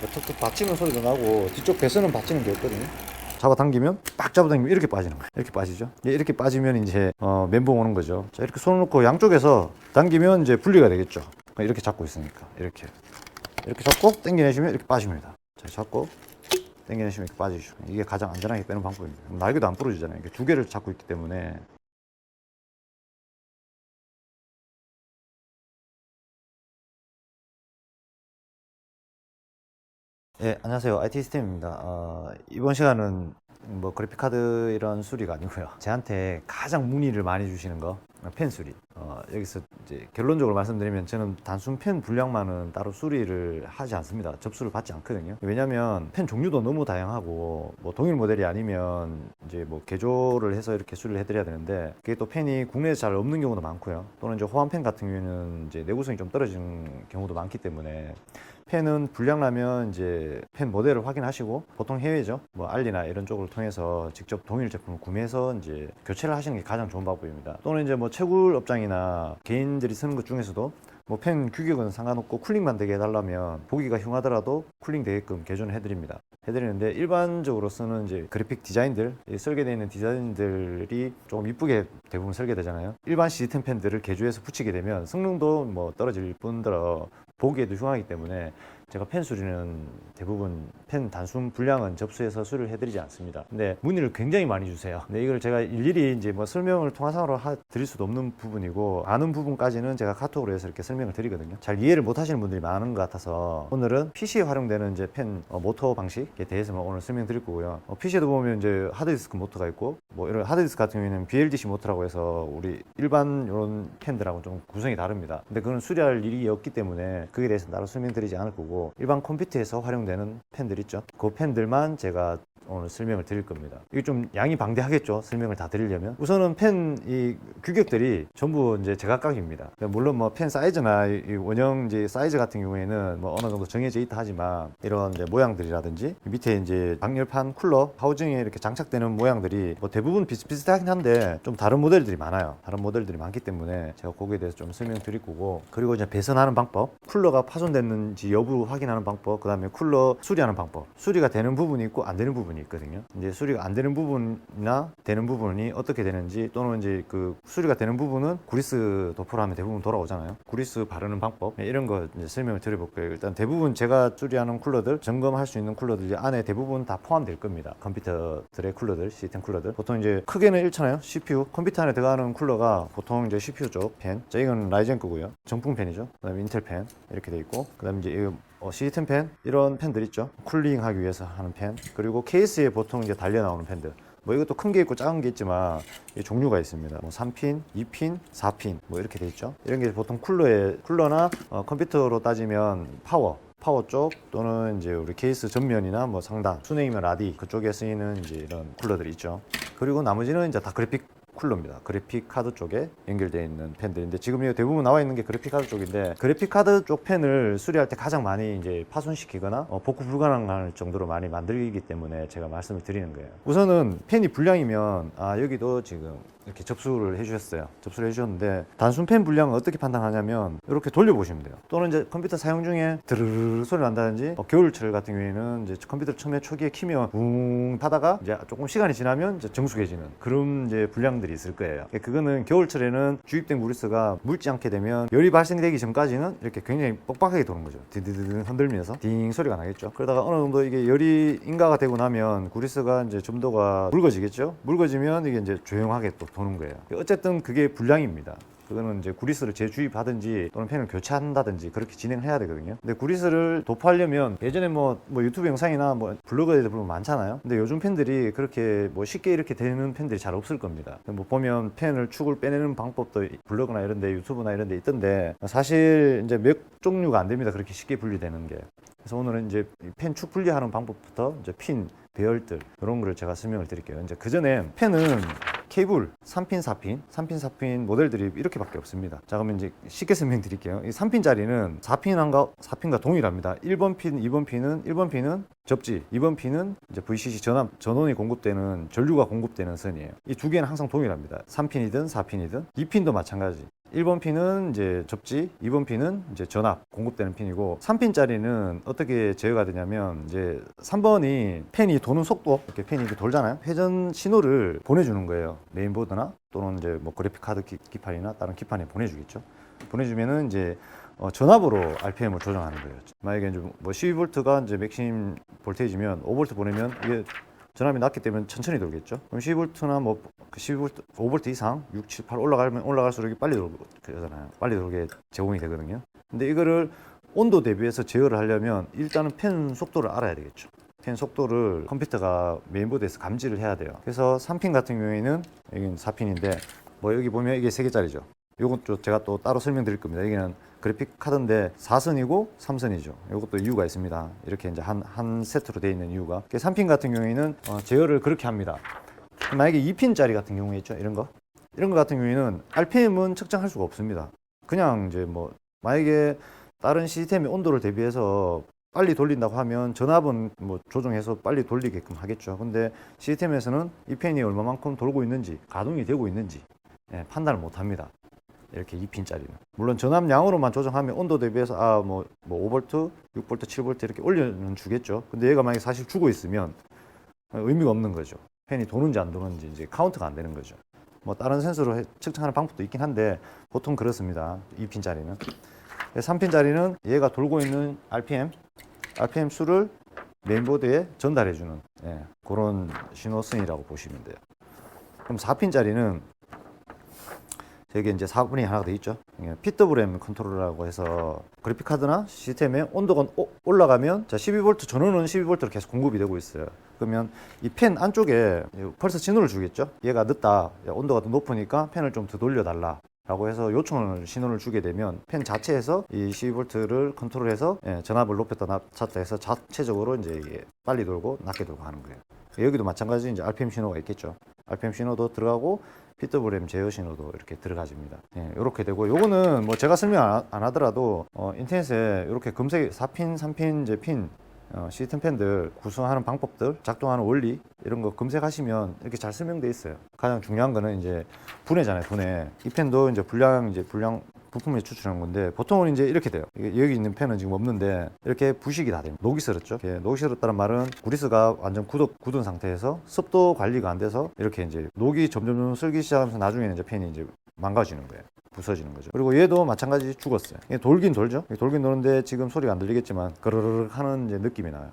툭툭 받치는 소리도 나고 뒤쪽 배선은 받치는 게 없거든요. 잡아당기면 빡 잡아당기면 이렇게 빠지는 거예요. 이렇게 빠지죠. 이렇게 빠지면 이제 멘붕 오는 거죠. 자, 이렇게 손을 놓고 양쪽에서 당기면 이제 분리가 되겠죠. 이렇게 잡고 있으니까 이렇게 잡고 당겨내시면 이렇게 빠집니다. 자, 잡고 당겨내시면 이렇게 빠지죠. 이게 가장 안전하게 빼는 방법입니다. 날개도 안 부러지잖아요. 이게 두 개를 잡고 있기 때문에. 예, 안녕하세요. IT 시스템입니다. 이번 시간은 뭐 그래픽카드 이런 수리가 아니고요. 저한테 가장 문의를 많이 주시는 거, 펜 수리. 여기서 이제 결론적으로 말씀드리면 저는 단순 펜 분량만은 따로 수리를 하지 않습니다. 접수를 받지 않거든요. 왜냐면 펜 종류도 너무 다양하고 뭐 동일 모델이 아니면 이제 뭐 개조를 해서 이렇게 수리를 해드려야 되는데 그게 또 펜이 국내에서 잘 없는 경우도 많고요. 또는 이제 호환펜 같은 경우에는 이제 내구성이 좀 떨어지는 경우도 많기 때문에 펜은 불량나면 이제 펜 모델을 확인하시고 보통 해외죠. 뭐 알리나 이런 쪽을 통해서 직접 동일 제품을 구매해서 이제 교체를 하시는 게 가장 좋은 방법입니다. 또는 이제 뭐 채굴 업장이나 개인들이 쓰는 것 중에서도 뭐 펜 규격은 상관없고 쿨링만 되게 해달라면 보기가 흉하더라도 쿨링 되게끔 개조는 해드립니다. 해드리는데 일반적으로 쓰는 이제 그래픽 디자인들, 설계되어 있는 디자인들이 조금 이쁘게 대부분 설계되잖아요. 일반 시스템 펜들을 개조해서 붙이게 되면 성능도 뭐 떨어질 뿐더러 보기에도 흉하기 때문에 제가 펜 수리는 대부분 펜 단순 분량은 접수해서 수리를 해드리지 않습니다. 근데 문의를 굉장히 많이 주세요. 근데 이걸 제가 일일이 이제 뭐 설명을 통화상으로 드릴 수도 없는 부분이고 아는 부분까지는 제가 카톡으로 해서 이렇게 설명을 드리거든요. 잘 이해를 못 하시는 분들이 많은 것 같아서 오늘은 PC에 활용되는 이제 펜 모터 방식에 대해서만 오늘 설명드릴 거고요. PC에도 보면 이제 하드디스크 모터가 있고 뭐 이런 하드디스크 같은 경우에는 BLDC 모터라고 해서 우리 일반 이런 펜들하고 좀 구성이 다릅니다. 근데 그건 수리할 일이 없기 때문에 그에 대해서 따로 설명드리지 않을 거고 일반 컴퓨터에서 활용되는 펜들 있죠. 그 펜들만 제가 오늘 설명을 드릴 겁니다. 이게 좀 양이 방대하겠죠. 설명을 다 드리려면. 우선은 펜 이 규격들이 전부 이제 제각각입니다. 물론 뭐 펜 사이즈나 이 원형 이제 사이즈 같은 경우에는 뭐 어느 정도 정해져 있다 하지만 이런 이제 모양들이라든지 밑에 이제 방열판 쿨러 하우징에 이렇게 장착되는 모양들이 뭐 대부분 비슷비슷하긴 한데 좀 다른 모델들이 많아요. 다른 모델들이 많기 때문에 제가 거기에 대해서 좀 설명드릴 거고 그리고 이제 배선하는 방법, 쿨러가 파손됐는지 여부 확인하는 방법, 그 다음에 쿨러 수리하는 방법. 수리가 되는 부분이 있고 안 되는 부분이 있거든요. 이제 수리가 안 되는 부분이나 되는 부분이 어떻게 되는지 또는 이제 그 수리가 되는 부분은 구리스 도포를 하면 대부분 돌아오잖아요. 구리스 바르는 방법 이런 거 이제 설명을 드려볼 거예요. 일단 대부분 제가 수리하는 쿨러들 점검할 수 있는 쿨러들 안에 대부분 다 포함될 겁니다. 컴퓨터들의 쿨러들, 시스템 쿨러들 보통 이제 크게는 잃잖아요. CPU 컴퓨터 안에 들어가는 쿨러가 보통 이제 CPU 쪽 펜. 자 이건 라이젠 거고요. 정품 펜이죠. 그다음에 인텔 펜 이렇게 돼 있고 그다음에 이제 이 시스템 펜 이런 펜들 있죠. 쿨링 하기 위해서 하는 펜 그리고 케이스에 보통 이제 달려 나오는 펜들 뭐 이것도 큰 게 있고 작은 게 있지만 종류가 있습니다. 뭐 3핀, 2핀, 4핀 뭐 이렇게 돼 있죠. 이런 게 보통 쿨러나 컴퓨터로 따지면 파워 쪽 또는 이제 우리 케이스 전면이나 뭐 상단 순행이면 라디 그쪽에 쓰이는 이제 이런 쿨러들이 있죠. 그리고 나머지는 이제 다 그래픽 쿨러입니다. 그래픽 카드 쪽에 연결되어 있는 펜들인데 지금 이거 대부분 나와 있는 게 그래픽 카드 쪽인데 그래픽 카드 쪽 펜을 수리할 때 가장 많이 이제 파손시키거나 복구 불가능할 정도로 많이 만들기 때문에 제가 말씀을 드리는 거예요. 우선은 펜이 불량이면 여기도 지금 이렇게 접수를 해주셨는데 단순 펜 불량은 어떻게 판단하냐면 이렇게 돌려보시면 돼요. 또는 이제 컴퓨터 사용 중에 드르르 소리 난다든지 겨울철 같은 경우에는 이제 컴퓨터 처음에 초기에 키면 붕 하다가 이제 조금 시간이 지나면 이제 정숙해지는 그런 이제 불량들이 있을 거예요. 그거는 겨울철에는 주입된 구리스가 묽지 않게 되면 열이 발생되기 전까지는 이렇게 굉장히 뻑뻑하게 도는 거죠. 디디디 흔들면서 딩 소리가 나겠죠. 그러다가 어느 정도 이게 열이 인가가 되고 나면 구리스가 이제 점도가 묽어지겠죠. 묽어지면 이게 이제 조용하게 또 도는 거예요. 어쨌든 그게 불량입니다. 그거는 이제 구리스를 재주입하든지 또는 펜을 교체한다든지 그렇게 진행해야 되거든요. 근데 구리스를 도포하려면 예전에 뭐 유튜브 영상이나 뭐 블로그에도 보면 많잖아요. 근데 요즘 펜들이 그렇게 뭐 쉽게 이렇게 되는 펜들이 잘 없을 겁니다. 뭐 보면 펜을 축을 빼내는 방법도 블로그나 이런 데 유튜브나 이런 데 있던데 사실 이제 몇 종류가 안 됩니다. 그렇게 쉽게 분리되는 게. 그래서 오늘은 이제 펜 축 분리하는 방법부터 이제 핀, 배열들 이런 거를 제가 설명을 드릴게요. 이제 그 전에 펜은 케이블 3핀, 4핀 모델들이 이렇게밖에 없습니다. 자, 그러면 이제 쉽게 설명드릴게요. 이 3핀짜리는 4핀과 동일합니다. 1번 핀, 2번 핀은 1번 핀은 접지, 2번 핀은 이제 VCC 전원이 공급되는 전류가 공급되는 선이에요. 이 두 개는 항상 동일합니다. 3핀이든 4핀이든 2핀도 마찬가지. 1번 핀은 이제 접지, 2번 핀은 이제 전압 공급되는 핀이고 3핀짜리는 어떻게 제어가 되냐면 이제 3번이 팬이 도는 속도, 이렇게 팬이 이렇게 돌잖아요. 회전 신호를 보내주는 거예요. 메인보드나 또는 이제 뭐 그래픽 카드 기판이나 다른 기판에 보내주겠죠. 보내주면은 이제 전압으로 RPM을 조정하는 거예요. 만약에 이제 뭐 12V가 이제 맥심 볼테이지면 5V 보내면 이게 전압이 낮기 때문에 천천히 돌겠죠. 그럼 12V나 뭐 12V, 5V 이상 6, 7, 8 올라가면 올라갈수록 빨리 돌잖아요. 빨리 돌게 제공이 되거든요. 근데 이거를 온도 대비해서 제어를 하려면 일단은 팬 속도를 알아야 되겠죠. 팬 속도를 컴퓨터가 메인보드에서 감지를 해야 돼요. 그래서 3핀 같은 경우에는 여기는 4핀인데 뭐 여기 보면 이게 3개짜리죠. 요것도 제가 또 따로 설명드릴 겁니다. 여기는 그래픽 카드인데 4선이고 3선이죠. 이것도 이유가 있습니다. 이렇게 이제 한 세트로 되어 있는 이유가. 3핀 같은 경우에는 제어를 그렇게 합니다. 만약에 2핀짜리 같은 경우에 있죠. 이런 거 같은 경우에는 RPM은 측정할 수가 없습니다. 그냥 이제 뭐 만약에 다른 시스템의 온도를 대비해서 빨리 돌린다고 하면 전압은 뭐 조정해서 빨리 돌리게끔 하겠죠. 근데 시스템에서는 이 팬이 얼마만큼 돌고 있는지, 가동이 되고 있는지 판단을 못 합니다. 이렇게 2핀짜리는. 물론 전압량으로만 조정하면 온도 대비해서 뭐 5V, 6V, 7V 이렇게 올려는 주겠죠. 근데 얘가 만약에 사실 주고 있으면 의미가 없는 거죠. 팬이 도는지 안 도는지 이제 카운트가 안 되는 거죠. 뭐 다른 센서로 측정하는 방법도 있긴 한데 보통 그렇습니다. 2핀짜리는. 3핀짜리는 얘가 돌고 있는 RPM 수를 메인보드에 전달해주는 그런 신호선이라고 보시면 돼요. 그럼 4핀짜리는 여기 이제 4분이 하나가 돼 있죠. PWM 컨트롤러라고 해서 그래픽 카드나 시스템에 온도가 올라가면 자 12V 전원은 12V로 계속 공급이 되고 있어요. 그러면 이 팬 안쪽에 펄스 신호를 주겠죠. 얘가 늦다, 온도가 더 높으니까 팬을 좀 더 돌려달라 라고 해서 요청을 신호를 주게 되면 팬 자체에서 이 12V를 컨트롤해서 전압을 높였다 낮췄다 해서 자체적으로 이제 이게 빨리 돌고 낮게 돌고 하는 거예요. 여기도 마찬가지 이제 RPM 신호가 있겠죠. RPM 신호도 들어가고 PWM 제어 신호도 이렇게 들어가집니다. 이렇게 되고 요거는 뭐 제가 설명 안 하더라도 인터넷에 이렇게 검색 4핀, 3핀 이제 핀 시스템 팬들 구성하는 방법들, 작동하는 원리 이런 거 검색하시면 이렇게 잘 설명돼 있어요. 가장 중요한 거는 이제 분해잖아요. 분해. 이 팬도 이제 불량 부품에 추출하는 건데 보통은 이제 이렇게 돼요. 여기 있는 팬은 지금 없는데 이렇게 부식이 다 됩니다. 녹이 슬었죠. 녹이 슬었다는 말은 그리스가 완전 굳은 상태에서 습도 관리가 안 돼서 이렇게 이제 녹이 점점 슬기 시작하면서 나중에는 이제 팬이 이제 망가지는 거예요. 부서지는 거죠. 그리고 얘도 마찬가지 죽었어요. 돌긴 돌죠. 돌긴 도는데 지금 소리가 안 들리겠지만 그르르륵 하는 이제 느낌이 나요.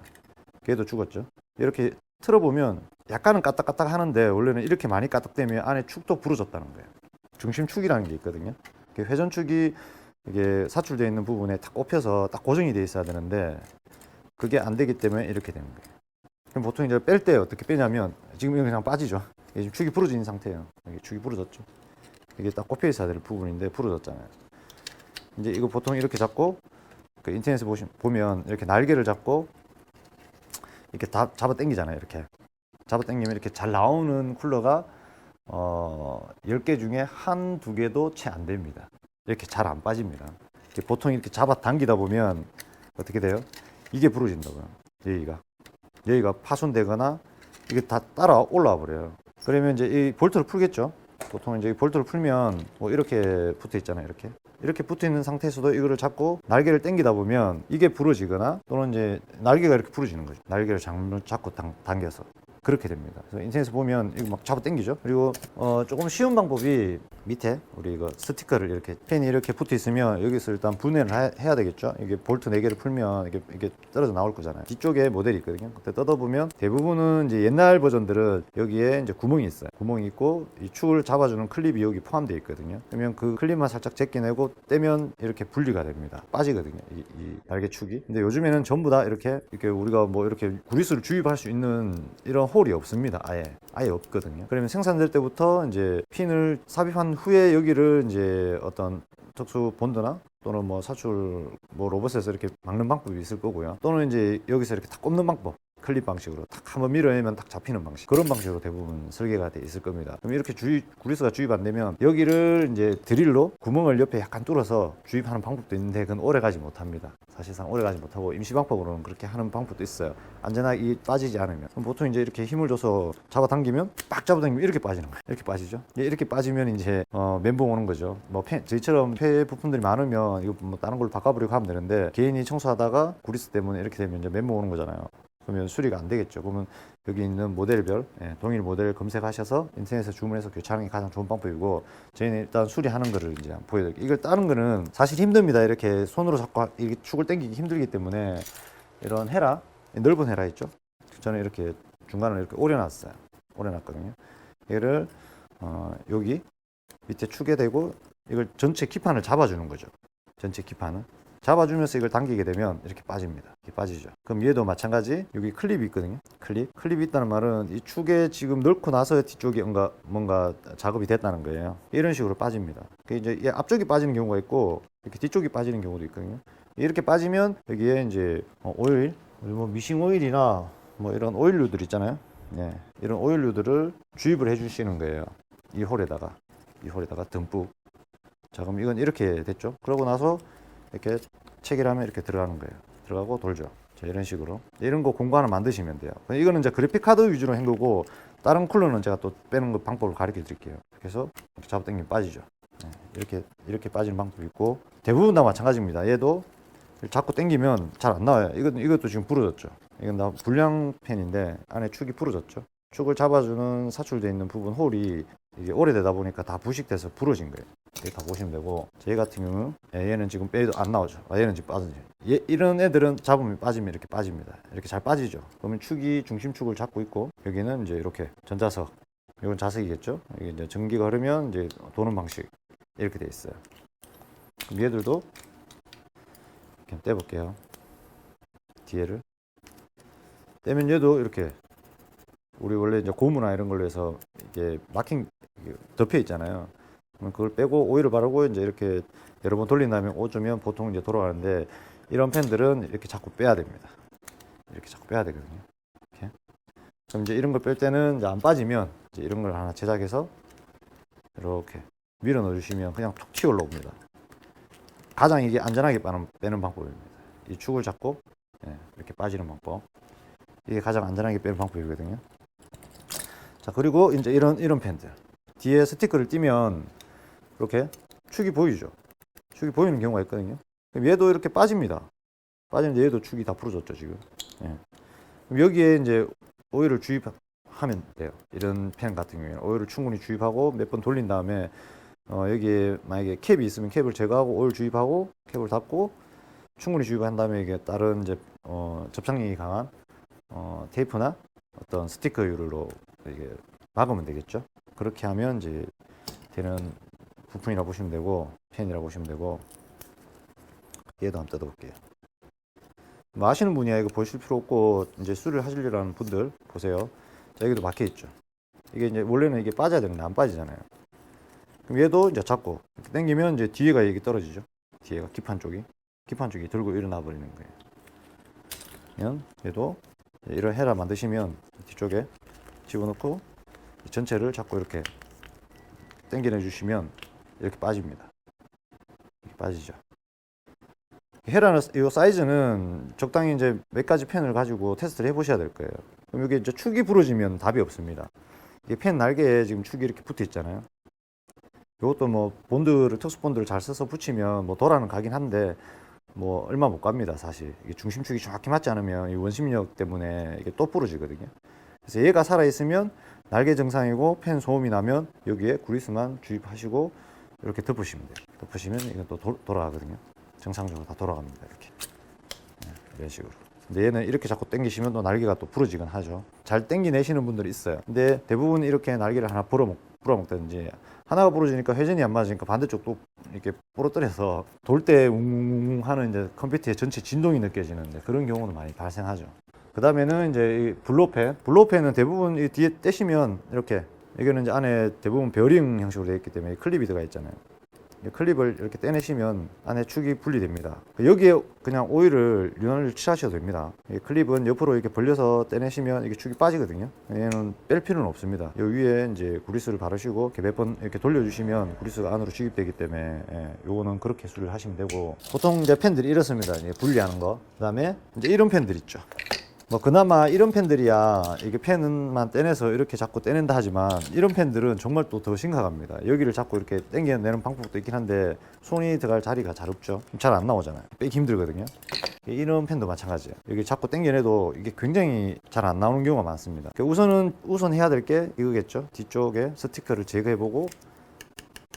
얘도 죽었죠. 이렇게 틀어보면 약간은 까딱까딱 하는데 원래는 이렇게 많이 까딱되면 안에 축도 부러졌다는 거예요. 중심축이라는 게 있거든요. 회전축이 이게 사출되어 있는 부분에 딱 꼽혀서 딱 고정이 되어 있어야 되는데 그게 안 되기 때문에 이렇게 되는 거예요. 그럼 보통 이제 뺄 때 어떻게 빼냐면 지금 이거 그냥 빠지죠. 지금 축이 부러진 상태예요. 이게 축이 부러졌죠. 이게 딱 꼽혀 있어야 될 부분인데 부러졌잖아요. 이제 이거 보통 이렇게 잡고 그 인터넷에 보면 이렇게 날개를 잡고 이렇게 다 잡아 당기잖아요. 이렇게 잡아 당기면 이렇게 잘 나오는 쿨러가 10개 중에 한 두 개도 채 안 됩니다. 이렇게 잘 안 빠집니다. 보통 이렇게 잡아 당기다 보면 어떻게 돼요? 이게 부러진다고요. 여기가 파손되거나 이게 다 따라 올라와 버려요. 그러면 이제 이 볼트를 풀겠죠. 보통 이제 이 볼트를 풀면 뭐 이렇게 붙어 있잖아요. 이렇게 붙어 있는 상태에서도 이거를 잡고 날개를 당기다 보면 이게 부러지거나 또는 이제 날개가 이렇게 부러지는 거죠. 날개를 잡고 당겨서. 그렇게 됩니다. 그래서 인터넷에 보면 이거 막 잡아 당기죠. 그리고 조금 쉬운 방법이 밑에 우리 이거 스티커를 이렇게 펜이 이렇게 붙어 있으면 여기서 일단 분해를 해야 되겠죠. 이게 볼트 4개를 풀면 이게 떨어져 나올 거잖아요. 뒤쪽에 모델이 있거든요. 그때 뜯어보면 대부분은 이제 옛날 버전들은 여기에 이제 구멍이 있어요. 구멍이 있고 이 축을 잡아주는 클립이 여기 포함되어 있거든요. 그러면 그 클립만 살짝 제껴내고 떼면 이렇게 분리가 됩니다. 빠지거든요. 이 날개 축이. 근데 요즘에는 전부 다 이렇게 우리가 뭐 이렇게 구리스를 주입할 수 있는 이런 홀이 없습니다. 아예 없거든요. 그러면 생산될 때부터 이제 핀을 삽입한 후에 여기를 이제 어떤 특수 본드나 또는 뭐 사출 뭐 로봇에서 이렇게 막는 방법이 있을 거고요. 또는 이제 여기서 이렇게 다 꼽는 방법. 클립 방식으로 딱 한번 밀어내면 딱 잡히는 방식, 그런 방식으로 대부분 설계가 돼 있을 겁니다. 그럼 이렇게 구리스가 주입 안 되면 여기를 이제 드릴로 구멍을 옆에 약간 뚫어서 주입하는 방법도 있는데 그건 오래 가지 못합니다. 사실상 오래 가지 못하고 임시 방법으로는 그렇게 하는 방법도 있어요. 안전하게 빠지지 않으면. 그럼 보통 이제 이렇게 힘을 줘서 잡아당기면 빡 잡아당기면 이렇게 빠지는 거예요. 이렇게 빠지죠. 이렇게 빠지면 이제 멘붕 오는 거죠. 뭐 저희처럼 폐 부품들이 많으면 이거 뭐 다른 걸로 바꿔버리고 하면 되는데, 개인이 청소하다가 구리스 때문에 이렇게 되면 이제 멘붕 오는 거잖아요. 그러면 수리가 안 되겠죠. 그러면 여기 있는 모델별, 동일 모델 검색하셔서 인터넷에서 주문해서 교체하는 게 가장 좋은 방법이고, 저희는 일단 수리하는 거를 이제 보여드릴게요. 이걸 따는 거는 사실 힘듭니다. 이렇게 손으로 잡고 이렇게 축을 당기기 힘들기 때문에 이런 헤라, 넓은 헤라 있죠. 저는 이렇게 중간을 이렇게 오려놨어요. 오려놨거든요. 얘를 여기 밑에 축에 대고 이걸 전체 기판을 잡아주는 거죠. 전체 기판을 잡아주면서 이걸 당기게 되면 이렇게 빠집니다. 이렇게 빠지죠. 그럼 얘도 마찬가지, 여기 클립이 있거든요. 클립이 있다는 말은 이 축에 지금 넣고 나서 뒤쪽에 뭔가 작업이 됐다는 거예요. 이런 식으로 빠집니다. 이제 앞쪽이 빠지는 경우가 있고 이렇게 뒤쪽이 빠지는 경우도 있거든요. 이렇게 빠지면 여기에 이제 오일, 뭐 미싱 오일이나 뭐 이런 오일류들 있잖아요. 이런 오일류들을 주입을 해주시는 거예요. 이 홀에다가 듬뿍. 자, 그럼 이건 이렇게 됐죠. 그러고 나서 이렇게 체결하면 이렇게 들어가는 거예요. 들어가고 돌죠. 자, 이런 식으로 이런 거 공간을 만드시면 돼요. 이거는 이제 그래픽 카드 위주로 한 거고, 다른 쿨러는 제가 또 빼는 거 방법을 가르쳐 드릴게요. 그래서 이렇게 잡아당기면 빠지죠. 이렇게 빠지는 방법이 있고, 대부분 다 마찬가지입니다. 얘도 자꾸 당기면 잘 안 나와요. 이것도 지금 부러졌죠. 이건 다 불량 펜인데 안에 축이 부러졌죠. 축을 잡아주는 사출되어 있는 부분 홀이 이게 오래되다 보니까 다 부식돼서 부러진 거예요. 이렇게 다 보시면 되고, 저희 같은 경우는 얘는 지금 빼도 안 나오죠. 얘는 지금 빠지죠. 이런 애들은 잡으면 빠지면 이렇게 빠집니다. 이렇게 잘 빠지죠. 그러면 축이 중심축을 잡고 있고, 여기는 이제 이렇게 전자석, 이건 자석이겠죠. 이게 이제 전기가 흐르면 이제 도는 방식 이렇게 돼 있어요. 그럼 얘들도 이렇게 떼볼게요. 뒤에를 떼면 얘도 이렇게, 우리 원래 이제 고무나 이런 걸로 해서 이게 마킹 덮여 있잖아요. 그럼 그걸 빼고 오일을 바르고 이제 이렇게 여러 번 돌린 다음에 오주면 보통 이제 돌아가는데, 이런 펜들은 이렇게 자꾸 빼야 됩니다. 이렇게 자꾸 빼야 되거든요. 이렇게. 그럼 이제 이런 걸 뺄 때는 이제 안 빠지면 이제 이런 걸 하나 제작해서 이렇게 밀어 넣어 주시면 그냥 툭 튀어 올라옵니다. 가장 이게 안전하게 빼는 방법입니다. 이 축을 잡고 이렇게 빠지는 방법. 이게 가장 안전하게 빼는 방법이거든요. 자, 그리고 이제 이런 펜들. 뒤에 스티커를 띄면 이렇게 축이 보이죠. 축이 보이는 경우가 있거든요. 그럼 얘도 이렇게 빠집니다. 빠지는데 얘도 축이 다 부러졌죠, 지금. 그럼 여기에 이제 오일을 주입하면 돼요. 이런 펜 같은 경우에는 오일을 충분히 주입하고 몇 번 돌린 다음에 여기에 만약에 캡이 있으면 캡을 제거하고 오일 주입하고 캡을 닫고 충분히 주입한 다음에 이게 다른 이제 접착력이 강한 테이프나 어떤 스티커류로 이게 막으면 되겠죠. 그렇게 하면 이제 되는 부품이라고 보시면 되고, 펜이라고 보시면 되고. 얘도 한번 뜯어볼게요. 뭐 아시는 분이야 이거 보실 필요 없고, 이제 수리를 하시려는 분들 보세요. 자, 여기도 막혀 있죠. 이게 이제 원래는 이게 빠져야 되는데 안 빠지잖아요. 그럼 얘도 이제 잡고 이렇게 당기면 이제 뒤에가 이게 떨어지죠. 뒤에가 기판 쪽이 들고 일어나 버리는 거예요. 얘도 이런 헤라 만드시면 뒤쪽에 집어넣고 전체를 자꾸 이렇게 당겨내 주시면 이렇게 빠집니다. 이렇게 빠지죠. 헤라는 이 사이즈는 적당히 이제 몇 가지 펜을 가지고 테스트를 해보셔야 될 거예요. 그럼 이게 이제 축이 부러지면 답이 없습니다. 이게 펜 날개에 지금 축이 이렇게 붙어 있잖아요. 이것도 뭐 특수 본드를 잘 써서 붙이면 뭐 돌아는 가긴 한데 뭐 얼마 못 갑니다, 사실. 이게 중심축이 정확히 맞지 않으면 이 원심력 때문에 이게 또 부러지거든요. 그래서 얘가 살아 있으면 날개 정상이고 펜 소음이 나면 여기에 구리스만 주입하시고 이렇게 덮으시면 돼요. 덮으시면 이건 또 돌아가거든요. 정상적으로 다 돌아갑니다, 이렇게. 이런 식으로. 근데 얘는 이렇게 자꾸 당기시면 또 날개가 또 부러지긴 하죠. 잘 당기내시는 분들이 있어요. 근데 대부분 이렇게 날개를 하나 부러먹든지, 하나가 부러지니까 회전이 안 맞으니까 반대쪽도 이렇게 부러뜨려서 돌 때 웅웅웅 하는 이제 컴퓨터의 전체 진동이 느껴지는데, 그런 경우는 많이 발생하죠. 그 다음에는 이제 이 블로펜은 대부분 이 뒤에 떼시면 이렇게, 이거는 이제 안에 대부분 베어링 형식으로 되어 있기 때문에 클립이 들어가 있잖아요. 클립을 이렇게 떼내시면 안에 축이 분리됩니다. 여기에 그냥 오일을 윤활유를 칠하셔도 됩니다. 클립은 옆으로 이렇게 벌려서 떼내시면 이게 축이 빠지거든요. 얘는 뺄 필요는 없습니다. 요 위에 이제 구리스를 바르시고 몇 번 이렇게 돌려주시면 구리스가 안으로 주입되기 때문에 요거는 그렇게 수리를 하시면 되고, 보통 이제 팬들이 이렇습니다. 분리하는 거. 그다음에 이제 이런 팬들 있죠. 뭐 그나마 이런 팬들이야 이게 팬만 떼내서 이렇게 자꾸 떼낸다 하지만, 이런 팬들은 정말 또 더 심각합니다. 여기를 자꾸 이렇게 당겨내는 방법도 있긴 한데 손이 들어갈 자리가 잘 없죠. 잘 안 나오잖아요. 빼기 힘들거든요. 이런 팬도 마찬가지예요. 여기 자꾸 당겨내도 이게 굉장히 잘 안 나오는 경우가 많습니다. 우선 해야 될 게 이거겠죠. 뒤쪽에 스티커를 제거해보고,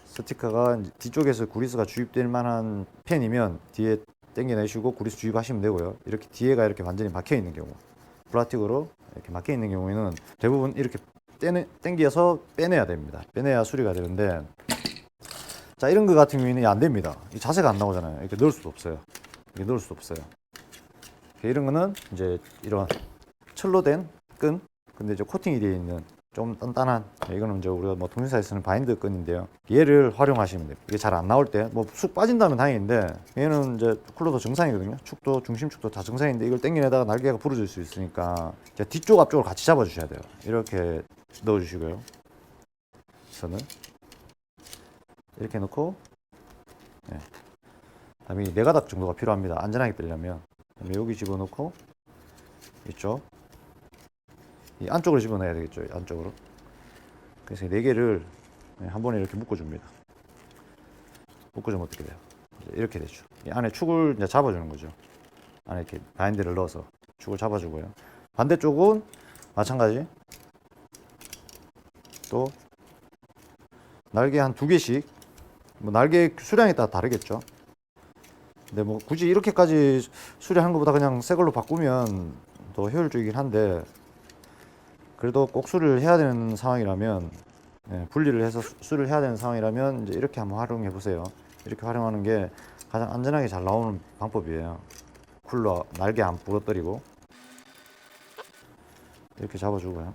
스티커가 뒤쪽에서 구리스가 주입될 만한 팬이면 뒤에 당겨내시고 구리스 주입하시면 되고요. 이렇게 뒤에가 이렇게 완전히 막혀 있는 경우, 플라스틱으로 이렇게 막혀 있는 경우에는 대부분 이렇게 당겨서 빼내야 됩니다. 빼내야 수리가 되는데, 자, 이런 거 같은 경우에는 안 됩니다. 이 자세가 안 나오잖아요. 이렇게 넣을 수도 없어요. 이렇게 넣을 수도 없어요. 이런 거는 이제 이런 철로 된 끈, 근데 이제 코팅이 되어 있는 좀 단단한, 이거는 이제 우리가 뭐 통신사에 쓰는 바인더 끈인데요. 얘를 활용하시면 돼요. 이게 잘 안 나올 때, 뭐 쑥 빠진다면 다행인데, 얘는 이제 쿨러도 정상이거든요. 축도, 중심축도 다 정상인데, 이걸 당겨내다가 날개가 부러질 수 있으니까 이제 뒤쪽, 앞쪽을 같이 잡아주셔야 돼요. 이렇게 넣어주시고요. 선을 이렇게 넣고, 그다음에 4가닥 정도가 필요합니다. 안전하게 빼려면. 그다음에 여기 집어넣고, 이쪽 이 안쪽으로 집어넣어야 되겠죠. 안쪽으로. 그래서 4개를 한 번에 이렇게 묶어줍니다. 묶어주면 어떻게 돼요? 이렇게 되죠. 이 안에 축을 이제 잡아주는 거죠. 안에 이렇게 바인드를 넣어서 축을 잡아주고요. 반대쪽은 마찬가지. 또 날개 한 2개씩, 뭐 날개 수량에 따라 다르겠죠. 근데 뭐 굳이 이렇게까지 수리하는 것보다 그냥 새 걸로 바꾸면 더 효율적이긴 한데, 그래도 꼭 수리를 해야 되는 상황이라면, 분리를 해서 수리를 해야 되는 상황이라면 이제 이렇게 한번 활용해 보세요. 이렇게 활용하는 게 가장 안전하게 잘 나오는 방법이에요. 쿨러 날개 안 부러뜨리고 이렇게 잡아주고요.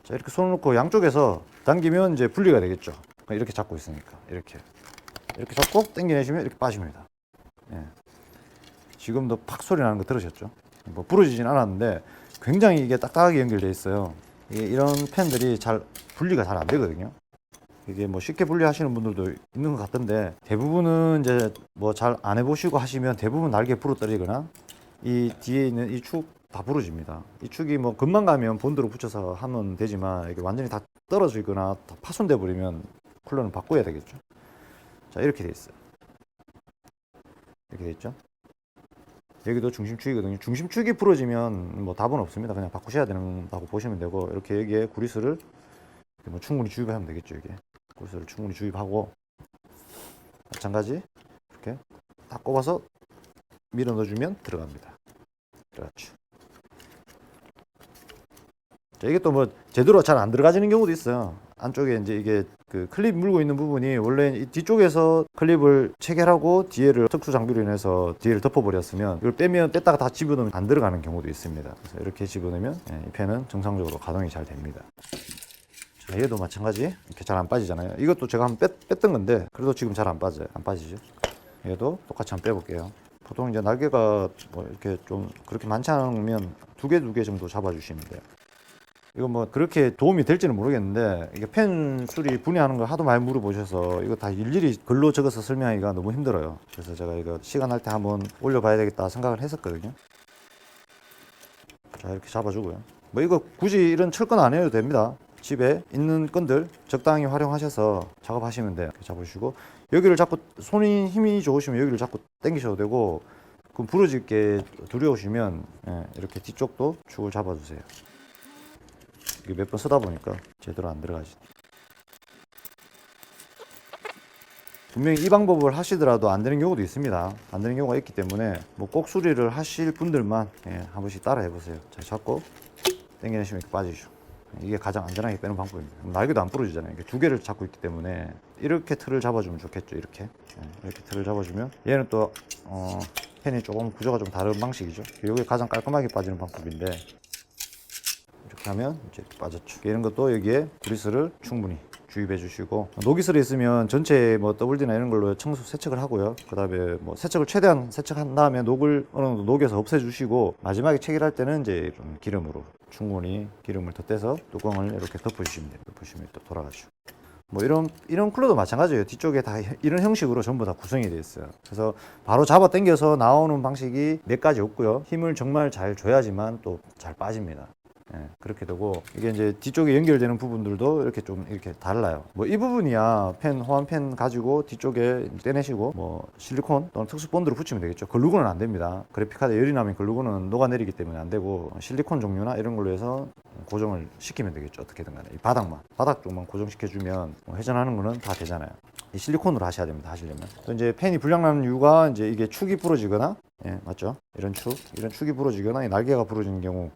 자, 이렇게 손을 놓고 양쪽에서 당기면 이제 분리가 되겠죠. 이렇게 잡고 있으니까 이렇게 잡고 당겨내시면 이렇게 빠집니다. 지금도 팍 소리 나는 거 들으셨죠? 뭐 부러지진 않았는데 굉장히 이게 딱딱하게 연결되어 있어요. 이런 팬들이 분리가 잘 안 되거든요. 이게 뭐 쉽게 분리하시는 분들도 있는 것 같던데, 대부분은 이제 뭐 잘 안 해보시고 하시면 대부분 날개 부러뜨리거나 이 뒤에 있는 이 축 다 부러집니다. 이 축이 뭐 금방 가면 본드로 붙여서 하면 되지만, 이게 완전히 다 떨어지거나 다 파손돼 버리면 쿨러는 바꿔야 되겠죠. 자, 이렇게 돼 있어요. 이렇게 돼 있죠. 여기도 중심축이거든요. 중심축이 부러지면 뭐 답은 없습니다. 그냥 바꾸셔야 된다고 보시면 되고, 이렇게 여기에 구리스를 뭐 충분히 주입하면 되겠죠. 이게 구리스를 충분히 주입하고, 마찬가지 이렇게 딱 꼽아서 밀어 넣어주면 들어갑니다. 들어갔죠. 자, 이게 또 뭐 제대로 잘 안 들어가지는 경우도 있어요. 안쪽에 이제 이게 그 클립 물고 있는 부분이 원래 이 뒤쪽에서 클립을 체결하고 뒤에를 특수 장비로 인해서 뒤에를 덮어버렸으면, 이걸 뺐다가 다 집어넣으면 안 들어가는 경우도 있습니다. 그래서 이렇게 집어넣으면 이 펜은 정상적으로 가동이 잘 됩니다. 자, 얘도 마찬가지. 이렇게 잘 안 빠지잖아요. 이것도 제가 한번 뺐던 건데 그래도 지금 잘 안 빠져요. 안 빠지죠. 얘도 똑같이 한번 빼볼게요. 보통 이제 날개가 뭐 이렇게 좀 그렇게 많지 않으면 2개 정도 잡아주시면 돼요. 이거 뭐 그렇게 도움이 될지는 모르겠는데, 이게 펜 수리 분해하는 걸 하도 많이 물어보셔서 이거 다 일일이 글로 적어서 설명하기가 너무 힘들어요. 그래서 제가 이거 시간 날 때 한번 올려봐야 되겠다 생각을 했었거든요. 자, 이렇게 잡아주고요. 뭐 이거 굳이 이런 철건 안 해도 됩니다. 집에 있는 끈들 적당히 활용하셔서 작업하시면 돼요. 이렇게 잡으시고, 여기를 자꾸 손이 힘이 좋으시면 여기를 자꾸 당기셔도 되고, 그럼 부러질 게 두려우시면 이렇게 뒤쪽도 축을 잡아주세요. 이게 몇 번 쓰다 보니까 제대로 안 들어가지. 분명히 이 방법을 하시더라도 안 되는 경우도 있습니다. 안 되는 경우가 있기 때문에 뭐 꼭 수리를 하실 분들만 한 번씩 따라 해보세요. 자, 잡고 당겨내시면 이렇게 빠지죠. 이게 가장 안전하게 빼는 방법입니다. 날개도 안 부러지잖아요. 이게 2개를 잡고 있기 때문에 이렇게 틀을 잡아주면 좋겠죠. 이렇게 틀을 잡아주면, 얘는 또 펜이 조금 구조가 좀 다른 방식이죠. 이게 가장 깔끔하게 빠지는 방법인데, 이렇게 하면 이제 빠졌죠. 이런 것도 여기에 그리스를 충분히 주입해 주시고, 녹이슬이 있으면 전체 뭐 WD나 이런 걸로 청소 세척을 하고요. 그 다음에 뭐 세척을 최대한 세척한 다음에 녹을 어느 정도 녹여서 없애 주시고, 마지막에 체결할 때는 이제 이런 기름으로 충분히 기름을 덧대서 뚜껑을 이렇게 덮어 주시면 돼요. 덮으시면 또 돌아가시고. 뭐 이런 쿨러도 마찬가지예요. 뒤쪽에 다 이런 형식으로 전부 다 구성이 되어 있어요. 그래서 바로 잡아 당겨서 나오는 방식이 몇 가지 없고요. 힘을 정말 잘 줘야지만 또 잘 빠집니다. 예, 그렇게 되고, 이게 이제 뒤쪽에 연결되는 부분들도 이렇게 좀 이렇게 달라요. 뭐 이 부분이야 호환펜 가지고 뒤쪽에 떼내시고 뭐 실리콘 또는 특수 본드로 붙이면 되겠죠. 글루건은 안 됩니다. 그래픽카드 열이 나면 글루건은 녹아내리기 때문에 안 되고, 실리콘 종류나 이런 걸로 해서 고정을 시키면 되겠죠. 어떻게든 간에 이 바닥 쪽만 고정시켜주면 회전하는 거는 다 되잖아요. 이 실리콘으로 하셔야 됩니다. 하시려면. 또 이제 펜이 불량나는 이유가 이제 이게 축이 부러지거나, 예, 맞죠? 이런 축이 부러지거나 이 날개가 부러지는 경우,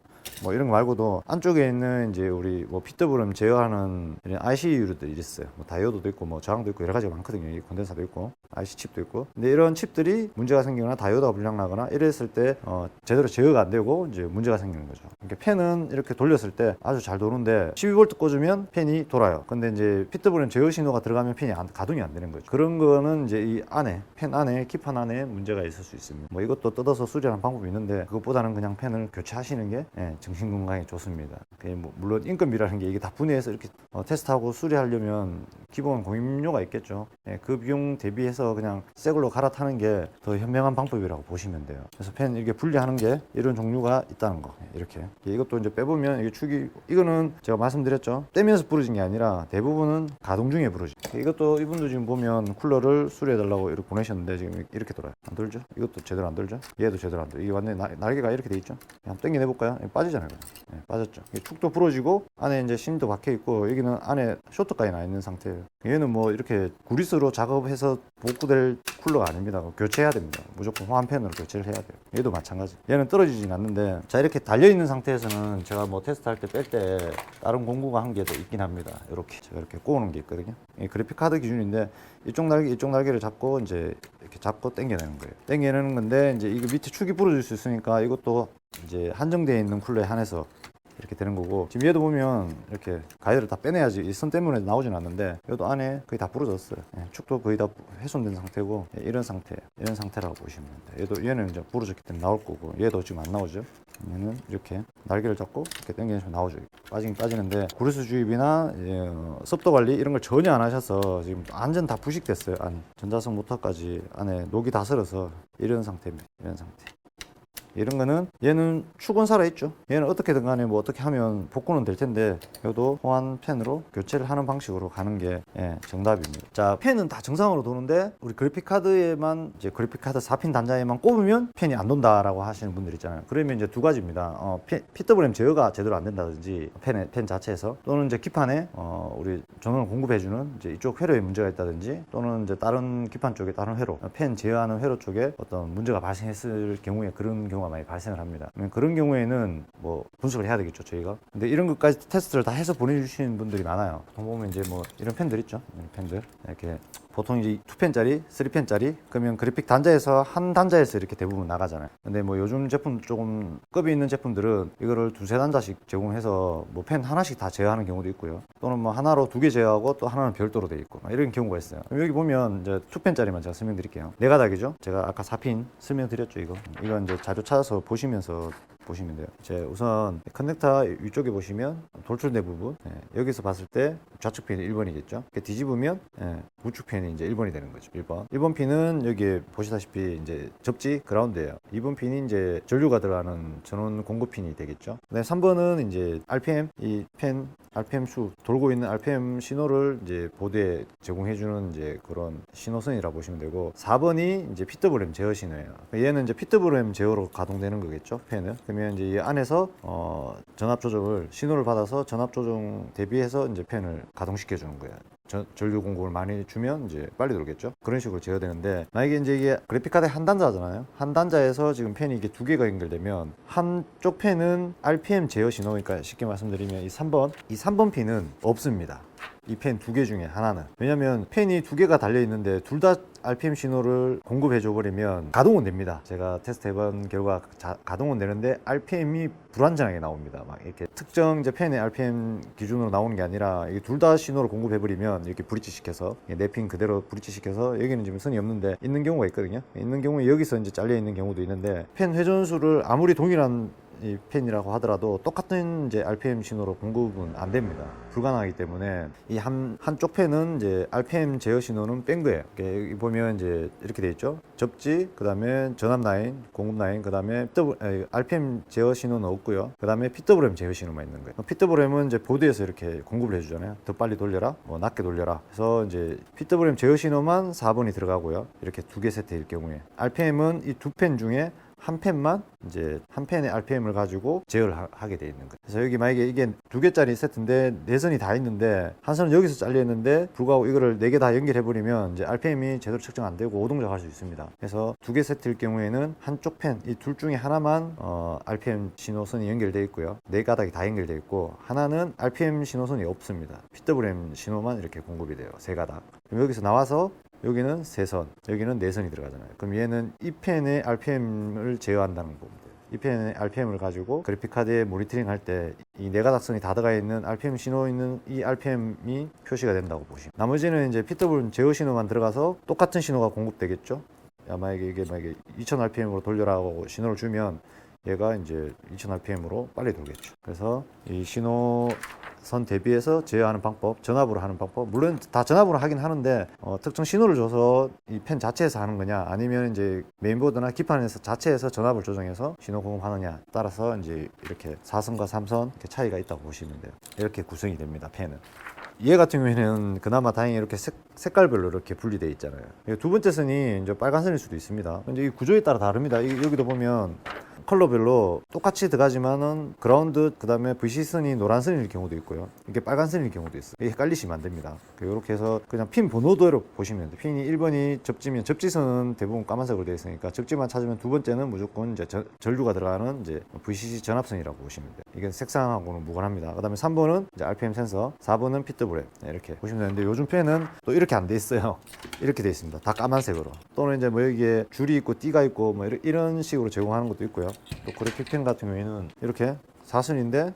뭐 이런 거 말고도 안쪽에 있는 이제 우리 뭐 PWM 제어하는 이런 ICU들이 있어요. 뭐 다이오드도 있고 뭐 저항도 있고 여러 가지가 많거든요. 이 콘덴서도 있고 IC 칩도 있고. 근데 이런 칩들이 문제가 생기거나 다이오드가 불량 나거나 이랬을 때 제대로 제어가 안 되고 이제 문제가 생기는 거죠. 그러니까 팬은 이렇게 돌렸을 때 아주 잘 도는데 12V 꽂으면 팬이 돌아요. 근데 이제 PWM 제어 신호가 들어가면 팬이 가동이 안 되는 거죠. 그런 거는 이제 이 안에 팬 안에 기판 안에 문제가 있을 수 있습니다. 뭐 이것도 뜯어서 수리하는 방법이 있는데, 그것보다는 그냥 팬을 교체하시는 게, 예, 정신 건강에 좋습니다. 뭐 물론 인건비라는 게 이게 다 분해해서 이렇게 테스트하고 수리하려면 기본 공임료가 있겠죠. 예, 그 비용 대비해서 그냥 새 걸로 갈아타는 게 더 현명한 방법이라고 보시면 돼요. 그래서 펜 이렇게 분리하는 게 이런 종류가 있다는 거. 예, 이렇게. 이것도 이제 빼보면 이게 축이, 이거는 제가 말씀드렸죠. 떼면서 부러진 게 아니라 대부분은 가동 중에 부러지. 이것도 이분도 지금 보면 쿨러를 수리해달라고 이렇게 보내셨는데 지금 이렇게 돌아요. 안 돌죠? 이것도 제대로 안 돌죠? 얘도 제대로 안 돌죠. 이게 완전히 날개가 이렇게 돼 있죠? 한번 당겨내볼까요? 빠지잖아요. 네, 빠졌죠. 축도 부러지고 안에 이제 심도 박혀 있고, 여기는 안에 쇼트까지 나 있는 상태예요. 얘는 뭐 이렇게 구리스로 작업해서 복구될 쿨러가 아닙니다. 교체해야 됩니다. 무조건 호환펜으로 교체를 해야 돼요. 얘도 마찬가지. 얘는 떨어지진 않는데, 자, 이렇게 달려 있는 상태에서는 제가 뭐 테스트할 때 뺄 때 다른 공구가 한 개 더 있긴 합니다. 이렇게 제가 이렇게 꼬우는 게 있거든요. 이 그래픽 카드 기준인데, 이쪽 날개를 잡고 이제 이렇게 잡고 당겨내는 거예요. 당겨내는 건데, 이제 이거 밑에 축이 부러질 수 있으니까 이것도 이제 한정되어 있는 쿨러에 한해서 이렇게 되는 거고, 지금 얘도 보면 이렇게 가위를 다 빼내야지 이 선 때문에 나오진 않는데, 얘도 안에 거의 다 부러졌어요. 예, 축도 거의 다 훼손된 상태고, 예, 이런 상태라고 보시면 됩니다. 얘는 이제 부러졌기 때문에 나올 거고, 얘도 지금 안 나오죠. 얘는 이렇게 날개를 잡고 이렇게 당겨내시면 나오죠. 빠지긴 빠지는데, 구리스 주입이나 습도 관리 이런 걸 전혀 안 하셔서 지금 완전 다 부식됐어요. 전자석 모터까지 안에 녹이 다 슬어서 이런 상태입니다. 이런 상태. 이런 거는, 얘는 축은 살아있죠. 얘는 어떻게든 간에 뭐 어떻게 하면 복구는 될 텐데, 이것도 호환펜으로 교체를 하는 방식으로 가는 게, 예, 정답입니다. 자, 펜은 다 정상으로 도는데 우리 그래픽카드에만, 이제 그래픽카드 4핀 단자에만 꼽으면 펜이 안 돈다라고 하시는 분들 있잖아요. 그러면 이제 두 가지입니다. PWM 제어가 제대로 안 된다든지, 펜 자체에서, 또는 이제 기판에 우리 전원을 공급해주는 이제 이쪽 회로에 문제가 있다든지, 또는 이제 다른 기판 쪽에 다른 회로, 펜 제어하는 회로 쪽에 어떤 문제가 발생했을 경우에 그런 경우가 많이 발생을 합니다. 그런 경우에는 뭐 분석을 해야 되겠죠, 저희가. 근데 이런 것까지 테스트를 다 해서 보내주시는 분들이 많아요. 보통 보면 이제 뭐 이런 펜들 있죠, 이런 펜들 이렇게 보통 이제 2펜짜리, 3펜짜리, 그러면 그래픽 단자에서 한 단자에서 이렇게 대부분 나가잖아요. 근데 뭐 요즘 제품 조금 급이 있는 제품들은 이거를 두세 단자씩 제공해서 뭐 펜 하나씩 다 제어하는 경우도 있고요. 또는 뭐 하나로 두 개 제어하고 또 하나는 별도로 돼 있고 이런 경우가 있어요. 그럼 여기 보면 이제 2펜짜리만 제가 설명드릴게요. 네 가닥이죠. 제가 아까 4핀 설명드렸죠, 이거. 이건 이제 자료 찾아서 보시면서 보시면 돼요. 이제 우선 커넥터 위쪽에 보시면 돌출대 부분, 여기서 봤을 때 좌측 핀이 1번이겠죠. 뒤집으면 우측 핀이 이제 1번이 되는 거죠. 1번 핀은 여기에 보시다시피 이제 접지 그라운드예요. 2번 핀이 이제 전류가 들어가는 전원 공급 핀이 되겠죠. 3번은 이제 RPM, 이 펜 RPM 수 돌고 있는 RPM 신호를 이제 보드에 제공해주는 이제 그런 신호선이라 보시면 되고, 4번이 이제 PWM 제어 신호예요. 얘는 이제 PWM 제어로 가동되는 거겠죠, 펜은. 그러면 이제 이 안에서 전압 조정을, 신호를 받아서 전압 조정 대비해서 이제 펜을 가동시켜 주는 거예요. 전류 공급을 많이 주면 이제 빨리 돌겠죠. 그런 식으로 제어되는데, 만약에 이제 이게 그래픽카드 한 단자잖아요. 한 단자에서 지금 펜이 이게 두 개가 연결되면 한쪽 펜은 RPM 제어 신호, 그러니까 쉽게 말씀드리면 이 3번 핀은 없습니다. 이 펜 두 개 중에 하나는. 왜냐면 펜이 두 개가 달려 있는데 둘 다 RPM 신호를 공급해 줘 버리면 가동은 됩니다. 제가 테스트 해본 결과 가동은 되는데 RPM이 불안정하게 나옵니다. 막 이렇게 특정 이제 펜의 RPM 기준으로 나오는 게 아니라 이게 둘 다 신호를 공급해 버리면 이렇게 브릿지 시켜서 내 핀 그대로 브릿지 시켜서 여기는 지금 선이 없는데 있는 경우가 있거든요. 있는 경우에 여기서 이제 잘려 있는 경우도 있는데 펜 회전수를 아무리 동일한 이 펜이라고 하더라도 똑같은 이제 RPM 신호로 공급은 안 됩니다. 불가능하기 때문에 이 한쪽 펜은 이제 RPM 제어 신호는 뺀 거예요. 여기 보면 이제 이렇게 돼 있죠. 접지, 그 다음에 전압 라인, 공급 라인, 그 다음에 RPM 제어 신호는 없고요. 그 다음에 PWM 제어 신호만 있는 거예요. PWM은 이제 보드에서 이렇게 공급을 해주잖아요. 더 빨리 돌려라, 뭐 낮게 돌려라. 그래서 이제 PWM 제어 신호만 4번이 들어가고요. 이렇게 두 개 세트일 경우에 RPM은 이 두 펜 중에 한 펜만 이제 한 펜의 RPM을 가지고 제어를 하게 돼 있는 거예요. 그래서 여기 만약에 이게 두 개짜리 세트인데 네 선이 다 있는데 한 선은 여기서 잘려 있는데 불구하고 이거를 네 개 다 연결해 버리면 이제 RPM이 제대로 측정 안 되고 오동작할 수 있습니다. 그래서 두 개 세트일 경우에는 한쪽 펜 이 둘 중에 하나만 RPM 신호선이 연결돼 있고요. 네 가닥이 다 연결돼 있고 하나는 RPM 신호선이 없습니다. PWM 신호만 이렇게 공급이 돼요. 세 가닥. 그럼 여기서 나와서 여기는 세 선, 여기는 네 선이 들어가잖아요. 그럼 얘는 이 펜의 RPM을 제어한다는 겁니다. 이 펜의 RPM을 가지고 그래픽카드에 모니터링 할 때 이 네 가닥선이 다 들어가 있는 RPM 신호 있는 이 RPM이 표시가 된다고 보시면. 나머지는 이제 PWM 제어 신호만 들어가서 똑같은 신호가 공급되겠죠. 만약에 이게 2000rpm으로 돌려라고 신호를 주면 얘가 이제 2000rpm으로 빨리 돌겠죠. 그래서 이 신호선 대비해서 제어하는 방법, 전압으로 하는 방법, 물론 다 전압으로 하긴 하는데 특정 신호를 줘서 이 펜 자체에서 하는 거냐 아니면 이제 메인보드나 기판에서 자체에서 전압을 조정해서 신호 공급하느냐 따라서 이제 이렇게 4선과 3선 이렇게 차이가 있다고 보시면 돼요. 이렇게 구성이 됩니다. 펜은. 얘 같은 경우에는 그나마 다행히 이렇게 색깔별로 이렇게 분리되어 있잖아요. 두 번째 선이 이제 빨간 선일 수도 있습니다. 근데 이 구조에 따라 다릅니다. 여기도 보면 컬러별로 똑같이 들어가지만은 그라운드 그 다음에 VC선이 노란 선일 경우도 있고요. 이게 빨간 선일 경우도 있어요. 이게 헷갈리시면 안 됩니다. 이렇게 해서 그냥 핀 번호대로 보시면 돼요. 핀이 1번이 접지면 접지선은 대부분 까만색으로 되어 있으니까 접지만 찾으면 두 번째는 무조건 이제 전류가 들어가는 이제 VCC 전압선이라고 보시면 돼요. 이게 색상하고는 무관합니다. 그 다음에 3번은 이제 RPM 센서, 4번은 PWM 이렇게 보시면 되는데 요즘 펜은 또 이렇게 안 돼 있어요. 이렇게 돼 있습니다. 다 까만색으로. 또는 이제 뭐 여기에 줄이 있고 띠가 있고 뭐 이런 식으로 제공하는 것도 있고요. 또 그래픽펜 같은 경우에는 이렇게 4선인데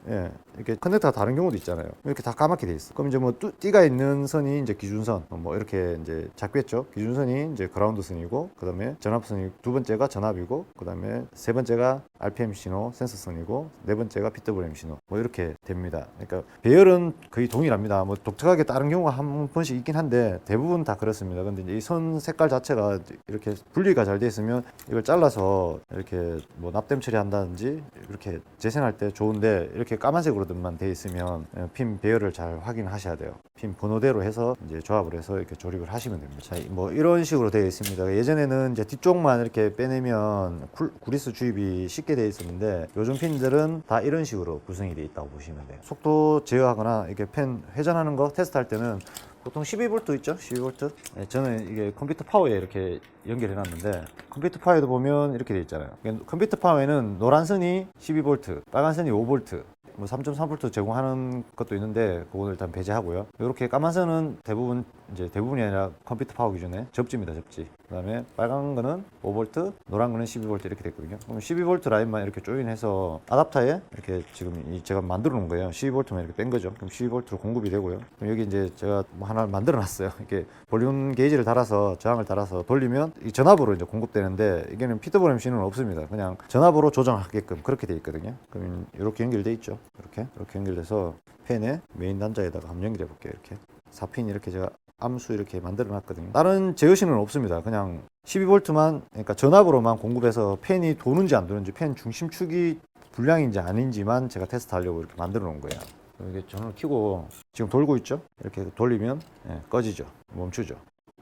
이렇게 커넥터가 다른 경우도 있잖아요. 이렇게 다 까맣게 돼 있어. 그럼 이제 뭐 띠가 있는 선이 이제 기준선, 뭐 이렇게 이제 작겠죠. 기준선이 이제 그라운드 선이고, 그 다음에 전압선이 두 번째가 전압이고, 그 다음에 세 번째가 RPM 신호 센서선이고, 네 번째가 PWM 신호, 뭐 이렇게 됩니다. 그러니까 배열은 거의 동일합니다. 뭐 독특하게 다른 경우가 한 번씩 있긴 한데 대부분 다 그렇습니다. 근데 이제 이 선 색깔 자체가 이렇게 분리가 잘 돼 있으면 이걸 잘라서 이렇게 뭐 납땜 처리한다든지 이렇게 재생할 때 좋은데 이렇게 까만색으로만 돼 있으면 핀 배열을 잘 확인하셔야 돼요. 핀 번호대로 해서 이제 조합을 해서 이렇게 조립을 하시면 됩니다. 자, 뭐 이런 식으로 되어 있습니다. 예전에는 이제 뒤쪽만 이렇게 빼내면 구리스 주입이 쉽게 되어 있었는데 요즘 핀들은 다 이런 식으로 구성이 되어 있다고 보시면 돼요. 속도 제어하거나 이렇게 펜 회전하는 거 테스트할 때는 보통 12V 있죠? 12V? 네, 저는 이게 컴퓨터 파워에 이렇게 연결해 놨는데 컴퓨터 파워에도 보면 이렇게 돼 있잖아요. 컴퓨터 파워에는 노란 선이 12V, 빨간 선이 5V, 뭐 3.3V 제공하는 것도 있는데 그거는 일단 배제하고요. 이렇게 까만 선은 대부분이 아니라 컴퓨터 파워 기준에 접지입니다. 접지. 그다음에 빨간 거는 5V, 노란 거는 12V 이렇게 됐거든요. 그럼 12V 라인만 이렇게 조인해서 아답터에 이렇게 지금 제가 만들어 놓은 거예요. 12V만 이렇게 뺀 거죠. 그럼 12V로 공급이 되고요. 그럼 여기 이제 제가 뭐 하나 만들어 놨어요. 이렇게 볼륨 게이지를 달아서 저항을 달아서 돌리면 이 전압으로 이제 공급되는데 이게는 PWM 신호는 없습니다. 그냥 전압으로 조정하게끔 그렇게 돼 있거든요. 그럼 이렇게 연결돼 있죠. 이렇게 연결돼서 펜의 메인 단자에다가 한번 연결해 볼게요. 이렇게 4핀 이렇게 제가 암수 이렇게 만들어 놨거든요. 다른 제어 신호는 없습니다. 그냥 12V만 그러니까 전압으로만 공급해서 펜이 도는지 안 도는지 펜 중심축이 불량인지 아닌지만 제가 테스트 하려고 이렇게 만들어 놓은 거예요. 이게 전원을 켜고 지금 돌고 있죠. 이렇게 돌리면 꺼지죠. 멈추죠.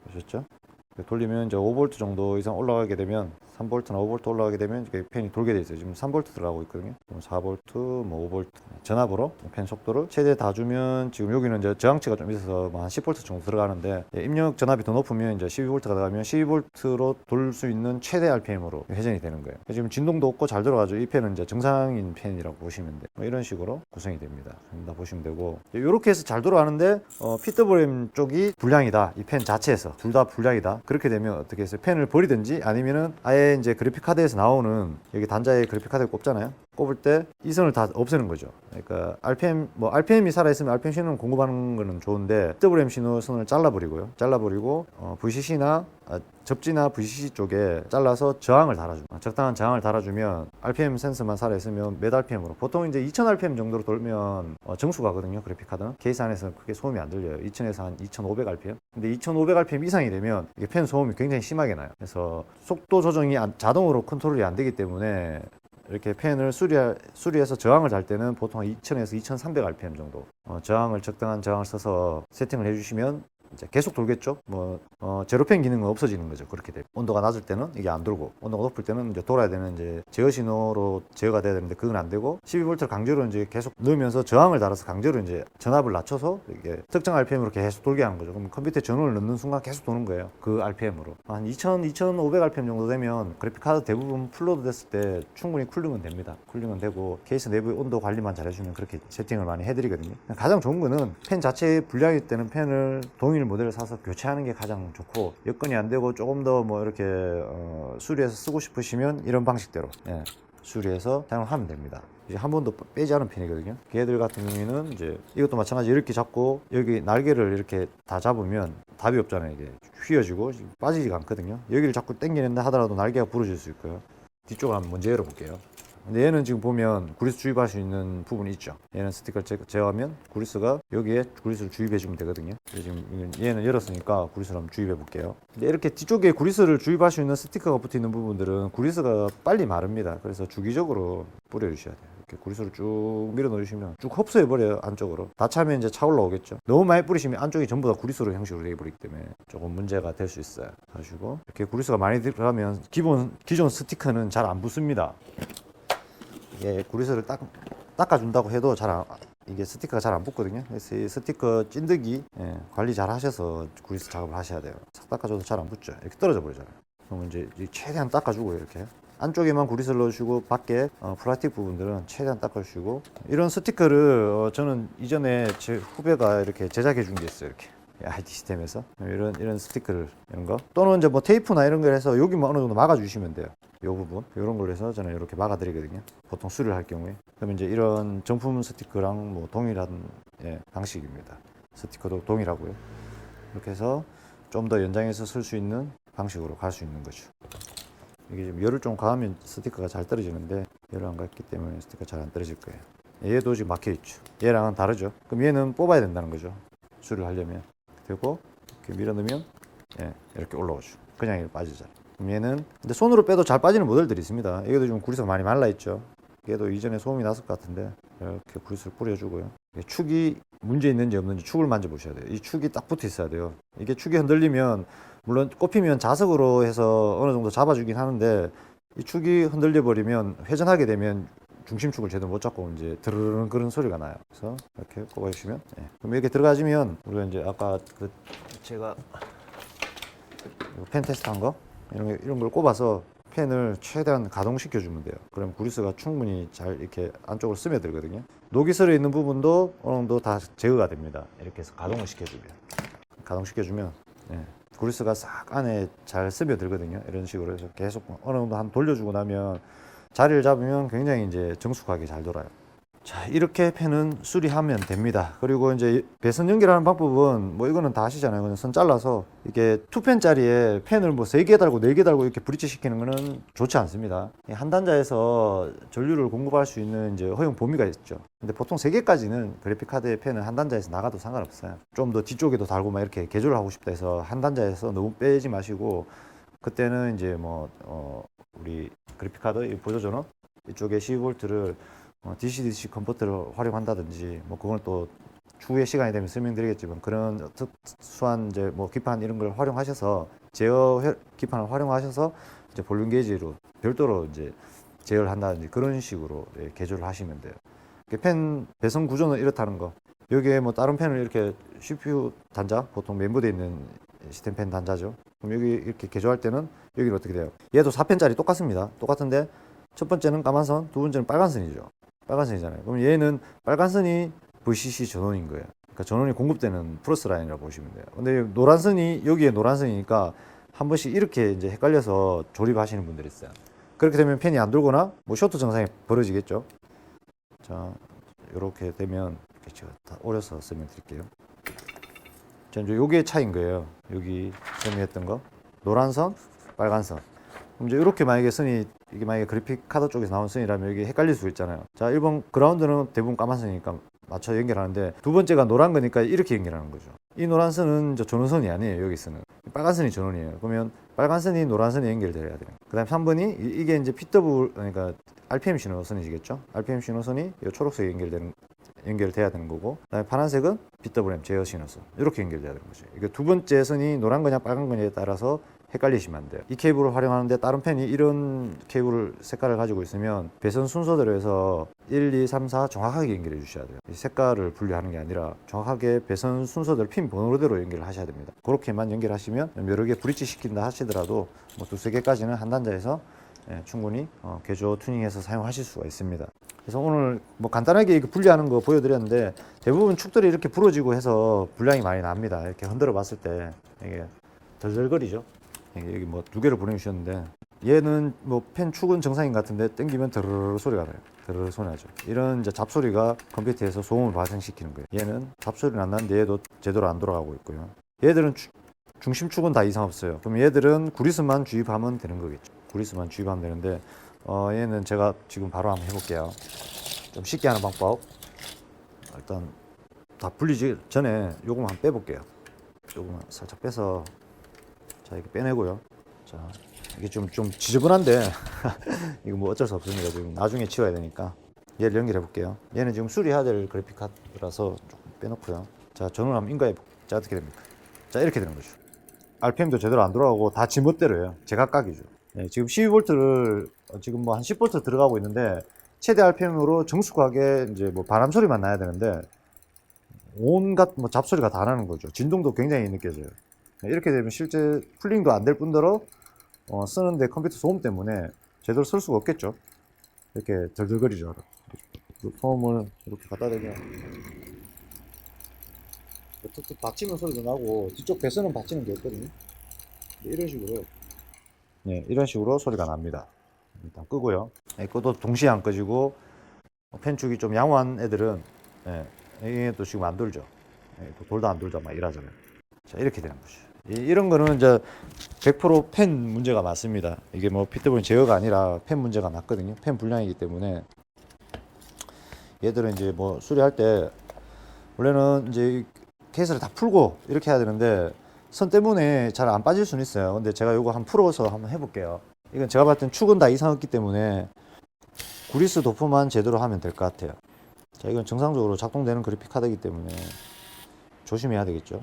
보셨죠? 돌리면 이제 5V 정도 이상 올라가게 되면 3V나 5V 올라가게 되면 이게 팬이 돌게 돼 있어요. 지금 3V 들어가고 있거든요. 4V, 뭐 5V 전압으로 팬 속도를 최대 다 주면 지금 여기는 이제 저항치가 좀 있어서 뭐 한 10V 정도 들어가는데 입력 전압이 더 높으면 이제 12V가 들어가면 12V로 돌 수 있는 최대 RPM으로 회전이 되는 거예요. 지금 진동도 없고 잘 들어가죠. 이 팬은 이제 정상인 팬이라고 보시면 돼요. 뭐 이런 식으로 구성이 됩니다. 다 보시면 되고 이렇게 해서 잘 돌아가는데 PWM 쪽이 불량이다. 이 팬 자체에서 둘 다 불량이다. 그렇게 되면 어떻게 해서 팬을 버리든지 아니면은 아예 이제 그래픽 카드에서 나오는 여기 단자에 그래픽 카드를 꼽잖아요. 꼽을 때 이 선을 다 없애는 거죠. 그러니까 RPM이 살아있으면 RPM 신호를 공급하는 거는 좋은데 PWM 신호 선을 잘라버리고요. 잘라버리고 VCC나 접지나 VCC 쪽에 잘라서 저항을 달아줍니다. 적당한 저항을 달아주면 RPM 센서만 살아있으면 몇 RPM으로 보통 이제 2000rpm 정도로 돌면 정수가거든요. 그래픽 카드는 케이스 안에서 크게 소음이 안 들려요. 2000에서 한 2500rpm. 근데 2500rpm 이상이 되면 이게 팬 소음이 굉장히 심하게 나요. 그래서 속도 조정이 자동으로 컨트롤이 안 되기 때문에 이렇게 팬을 수리해서 저항을 달 때는 보통 2000에서 2300rpm 정도 적당한 저항을 써서 세팅을 해주시면 이제 계속 돌겠죠. 제로팬 기능은 없어지는 거죠. 그렇게 되면 온도가 낮을 때는 이게 안 돌고 온도가 높을 때는 이제 돌아야 되는 이제 제어 신호로 제어가 돼야 되는데 그건 안 되고 12V를 강제로 이제 계속 넣으면서 저항을 달아서 강제로 이제 전압을 낮춰서 이게 특정 RPM으로 계속 돌게 하는 거죠. 그럼 컴퓨터에 전원을 넣는 순간 계속 도는 거예요. 그 RPM으로 한 2500rpm 정도 되면 그래픽 카드 대부분 풀로드 됐을 때 충분히 쿨링은 됩니다. 쿨링은 되고 케이스 내부의 온도 관리만 잘해주면 그렇게 세팅을 많이 해드리거든요. 가장 좋은 거는 팬 자체의 불량일 때는 팬을 동일 모델을 사서 교체하는 게 가장 좋고 여건이 안 되고 조금 더 뭐 이렇게 수리해서 쓰고 싶으시면 이런 방식대로 수리해서 사용을 하면 됩니다. 이제 한 번도 빼지 않은 펜이거든요. 걔들 같은 경우에는 이제 이것도 마찬가지 이렇게 잡고 여기 날개를 이렇게 다 잡으면 답이 없잖아요. 이게 휘어지고 빠지지가 않거든요. 여기를 자꾸 당기는다 하더라도 날개가 부러질 수 있고요. 뒤쪽을 한번 먼저 열어볼게요. 근데 얘는 지금 보면 구리스 주입할 수 있는 부분이 있죠. 얘는 스티커를 제어하면 구리스가 여기에 구리스를 주입해 주면 되거든요. 지금 얘는 열었으니까 구리스를 한번 주입해 볼게요. 근데 이렇게 뒤쪽에 구리스를 주입할 수 있는 스티커가 붙어 있는 부분들은 구리스가 빨리 마릅니다. 그래서 주기적으로 뿌려 주셔야 돼요. 이렇게 구리스를 쭉 밀어 넣으시면 쭉 흡수해 버려요. 안쪽으로 다 차면 이제 차 올라오겠죠. 너무 많이 뿌리시면 안쪽이 전부 다 구리스로 형식으로 되어 버리기 때문에 조금 문제가 될 수 있어요. 가지고 이렇게 구리스가 많이 들어가면 기존 스티커는 잘 안 붙습니다. 이게 구리스를 닦아준다고 해도 이게 스티커가 잘 안 붙거든요. 그래서 이 스티커 찐득이 관리 잘 하셔서 구리스 작업을 하셔야 돼요. 싹 닦아줘도 잘 안 붙죠. 이렇게 떨어져 버리잖아요. 그러면 이제 최대한 닦아주고 이렇게 안쪽에만 구리스를 넣어주고 밖에 플라스틱 부분들은 최대한 닦아주시고 이런 스티커를 저는 이전에 제 후배가 이렇게 제작해 준 게 있어요. 이렇게 IT 시스템에서 이런 스티커를 이런 거 또는 이제 뭐 테이프나 이런 걸 해서 여기만 어느 정도 막아주시면 돼요. 이 부분 이런 걸로 해서 저는 이렇게 막아드리거든요. 보통 수리를 할 경우에 그러면 이제 이런 정품 스티커랑 뭐 동일한 방식입니다. 스티커도 동일하고요. 이렇게 해서 좀 더 연장해서 쓸 수 있는 방식으로 갈 수 있는 거죠. 이게 좀 열을 좀 가하면 스티커가 잘 떨어지는데 열을 안 가했기 때문에 스티커 잘 안 떨어질 거예요. 얘도 지금 막혀 있죠. 얘랑은 다르죠. 그럼 얘는 뽑아야 된다는 거죠. 수리를 하려면 되고 이렇게 밀어 넣으면 이렇게 올라오죠. 그냥 이렇게 빠지잖아요. 그럼 얘는 근데 손으로 빼도 잘 빠지는 모델들이 있습니다. 이것도 좀 구리스가 많이 말라 있죠. 얘도 이전에 소음이 났을 것 같은데 이렇게 구리스를 뿌려주고요. 축이 문제 있는지 없는지 축을 만져보셔야 돼요. 이 축이 딱 붙어 있어야 돼요. 이게 축이 흔들리면 물론 꼽히면 자석으로 해서 어느 정도 잡아주긴 하는데 이 축이 흔들려 버리면 회전하게 되면 중심축을 제대로 못 잡고 이제 드르르는 그런 소리가 나요. 그래서 이렇게 꼽아주시면 그럼 이렇게 들어가지면 우리가 이제 아까 제가 펜 테스트한 거 이런 걸 꼽아서 펜을 최대한 가동시켜 주면 돼요. 그럼 구리스가 충분히 잘 이렇게 안쪽으로 스며들거든요. 녹이 슬어 있는 부분도 어느 정도 다 제거가 됩니다. 이렇게 해서 가동시켜주면 구리스가 싹 안에 잘 스며들거든요. 이런 식으로 해서 계속 어느 정도 한 돌려주고 나면 자리를 잡으면 굉장히 이제 정숙하게 잘 돌아요. 자, 이렇게 펜은 수리하면 됩니다. 그리고 이제 배선 연결하는 방법은 뭐 이거는 다 아시잖아요. 그냥 선 잘라서 이게 2펜짜리에 펜을 뭐 3개 달고 4개 달고 이렇게 브릿지 시키는 거는 좋지 않습니다. 한 단자에서 전류를 공급할 수 있는 이제 허용 범위가 있죠. 근데 보통 3개까지는 그래픽 카드의 펜은 한 단자에서 나가도 상관없어요. 좀 더 뒤쪽에도 달고 막 이렇게 개조를 하고 싶다 해서 한 단자에서 너무 빼지 마시고 그때는 이제 우리 그래픽 카드 이 보조전원 이쪽에 12V를 DC-DC 컨버터를 활용한다든지 뭐 그건 또 추후에 시간이 되면 설명드리겠지만 그런 특수한 이제 뭐 기판 이런 걸 활용하셔서 제어 기판을 활용하셔서 이제 볼륨 게이지로 별도로 이제 제어를 한다든지 그런 식으로 개조를 하시면 돼요. 펜 배선 구조는 이렇다는 거. 여기에 뭐 다른 펜을 이렇게 CPU 단자, 보통 메인보드에 있는 시스템 펜 단자죠. 그럼 여기 이렇게 개조할 때는 여기는 어떻게 돼요? 얘도 4펜짜리 똑같습니다. 똑같은데 첫 번째는 까만 선, 두 번째는 빨간 선이죠. 빨간 선이잖아요. 그럼 얘는 빨간 선이 VCC 전원인 거예요. 그러니까 전원이 공급되는 플러스 라인이라고 보시면 돼요. 근데 노란 선이 여기에 노란 선이니까 한 번씩 이렇게 이제 헷갈려서 조립하시는 분들이 있어요. 그렇게 되면 펜이 안 돌거나 뭐 쇼트 증상이 벌어지겠죠. 자, 이렇게 되면 제가 다 오려서 설명드릴게요. 자, 이제 요게 차이인 거예요. 여기 설명했던 거 노란 선, 빨간 선. 그럼 이제 이렇게 만약에 선이 이게 만약에 그래픽 카드 쪽에서 나온 선이라면 여기 헷갈릴 수 있잖아요. 자, 1번 그라운드는 대부분 까만 선이니까 맞춰 연결하는데 두 번째가 노란 거니까 이렇게 연결하는 거죠. 이 노란 선은 전원선이 아니에요. 여기 선은 빨간 선이 전원이에요. 그러면 빨간 선이 노란 선이 연결돼야 돼요. 그다음 3번이 이게 이제 PW 그러니까 RPM 신호선이시겠죠. RPM 신호선이 이 초록색에 연결돼야 되는 거고, 그다음에 파란색은 PWM 제어 신호선 이렇게 연결돼야 되는 거죠. 이게 두 번째 선이 노란 거냐 빨간 거냐에 따라서 헷갈리시면 안 돼요. 이 케이블을 활용하는데 다른 펜이 이런 케이블 색깔을 가지고 있으면 배선 순서대로 해서 1, 2, 3, 4 정확하게 연결해 주셔야 돼요. 이 색깔을 분류하는 게 아니라 정확하게 배선 순서대로 핀 번호대로 연결을 하셔야 됩니다. 그렇게만 연결하시면 여러 개 브릿지 시킨다 하시더라도 뭐 두세 개까지는 한 단자에서 충분히 개조 튜닝해서 사용하실 수가 있습니다. 그래서 오늘 뭐 간단하게 분리하는 거 보여드렸는데 대부분 축들이 이렇게 부러지고 해서 분량이 많이 납니다. 이렇게 흔들어 봤을 때 이게 덜덜거리죠. 여기 뭐 두 개를 보내주셨는데 얘는 뭐 펜 축은 정상인 것 같은데 당기면 드르르 소리가 나요. 드르르 소리 나죠. 이런 이제 잡소리가 컴퓨터에서 소음을 발생시키는 거예요. 얘는 잡소리는 안 나는데 얘도 제대로 안 돌아가고 있고요. 얘들은 중심축은 다 이상 없어요. 그럼 얘들은 구리스만 주입하면 되는 거겠죠. 구리스만 주입하면 되는데 얘는 제가 지금 바로 한번 해볼게요. 좀 쉽게 하는 방법. 일단 다 불리기 전에 요거만 한번 빼볼게요. 요거만 살짝 빼서 자 이렇게 빼내고요. 자 이게 좀 지저분한데 이거 뭐 어쩔 수 없습니다. 지금 나중에 치워야 되니까 얘를 연결해 볼게요. 얘는 지금 수리해야 될 그래픽 카드라서 조금 빼놓고요. 자 전원 한번 인가해 볼게요. 자 어떻게 됩니까? 자 이렇게 되는 거죠. RPM도 제대로 안 돌아가고 다 지멋대로예요. 제각각이죠. 네, 지금 12V를 지금 뭐 한 10V 들어가고 있는데 최대 RPM으로 정숙하게 이제 뭐 바람 소리만 나야 되는데 온갖 뭐 잡소리가 다 나는 거죠. 진동도 굉장히 느껴져요. 네, 이렇게 되면 실제 쿨링도 안 될 뿐더러 쓰는데 컴퓨터 소음 때문에 제대로 쓸 수가 없겠죠. 이렇게 덜덜거리죠. 소음을 이렇게 갖다 대면 툭툭 받치는 소리도 나고 뒤쪽 배선은 받치는 게 없거든요. 이런 식으로 이런 식으로 소리가 납니다. 일단 끄고요. 끄도 동시에 안 꺼지고 펜축이 좀 양호한 애들은 이게 또 지금 안 돌죠. 또 돌다 안 돌다 막 이러잖아요. 자 이렇게 되는 거죠. 이런 거는 이제 100%펜 문제가 맞습니다. 이게 뭐 PWM 제어가 아니라 펜 문제가 맞거든요. 펜 불량이기 때문에 얘들은 이제 뭐 수리할 때 원래는 이제 케이스를 다 풀고 이렇게 해야 되는데 선 때문에 잘 안 빠질 수는 있어요. 근데 제가 이거 한번 풀어서 한번 해볼게요. 이건 제가 봤을 땐 축은 다 이상 없기 때문에 구리스 도포만 제대로 하면 될 것 같아요. 자 이건 정상적으로 작동되는 그래픽 카드이기 때문에 조심해야 되겠죠.